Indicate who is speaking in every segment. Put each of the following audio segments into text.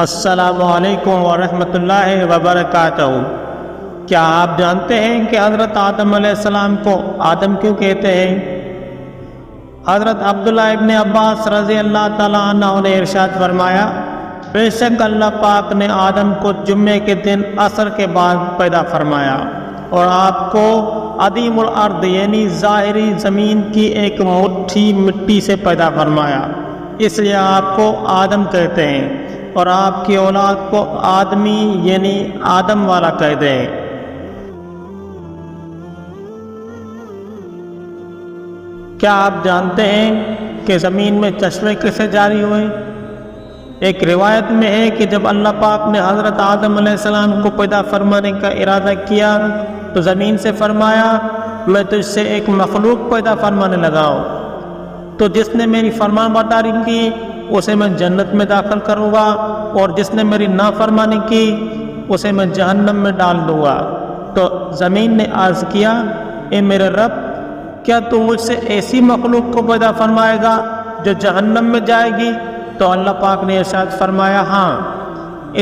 Speaker 1: السلام علیکم ورحمۃ اللہ وبرکاتہ۔ کیا آپ جانتے ہیں کہ حضرت آدم علیہ السلام کو آدم کیوں کہتے ہیں؟ حضرت عبداللہ ابن عباس رضی اللہ تعالیٰ عنہ نے ارشاد فرمایا، بے شک اللہ پاک نے آدم کو جمعے کے دن عصر کے بعد پیدا فرمایا اور آپ کو عدیم الارض یعنی ظاہری زمین کی ایک مٹھی مٹی سے پیدا فرمایا، اس لیے آپ کو آدم کہتے ہیں اور آپ کی اولاد کو آدمی یعنی آدم والا کہتے ہیں۔ کیا آپ جانتے ہیں کہ زمین میں چشمے کیسے جاری ہوئے؟ ایک روایت میں ہے کہ جب اللہ پاک نے حضرت آدم علیہ السلام کو پیدا فرمانے کا ارادہ کیا تو زمین سے فرمایا، میں تجھ سے ایک مخلوق پیدا فرمانے لگا ہوں، تو جس نے میری فرمان برداری کی اسے میں جنت میں داخل کروں گا اور جس نے میری نافرمانی کی اسے میں جہنم میں ڈال دوں گا۔ تو زمین نے عرض کیا، اے میرے رب، کیا تو مجھ سے ایسی مخلوق کو پیدا فرمائے گا جو جہنم میں جائے گی؟ تو اللہ پاک نے ارشاد فرمایا، ہاں۔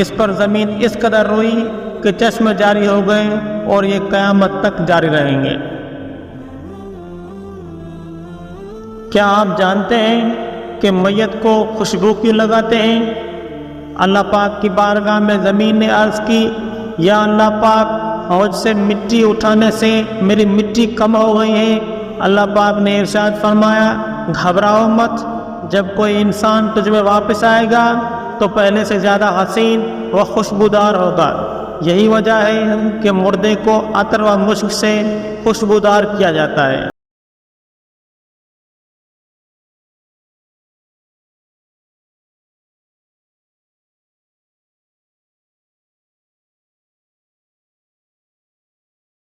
Speaker 1: اس پر زمین اس قدر روئی کہ چشمے جاری ہو گئے اور یہ قیامت تک جاری رہیں گے۔ کیا آپ جانتے ہیں کہ میت کو خوشبو کیوں لگاتے ہیں؟ اللہ پاک کی بارگاہ میں زمین نے عرض کی، یا اللہ پاک، مجھ سے مٹی اٹھانے سے میری مٹی کم ہو گئی ہے۔ اللہ پاک نے ارشاد فرمایا، گھبراؤ مت، جب کوئی انسان تجھ میں واپس آئے گا تو پہلے سے زیادہ حسین و خوشبودار ہوگا۔ یہی وجہ ہے کہ مردے کو عطر و مشک سے خوشبودار کیا جاتا ہے۔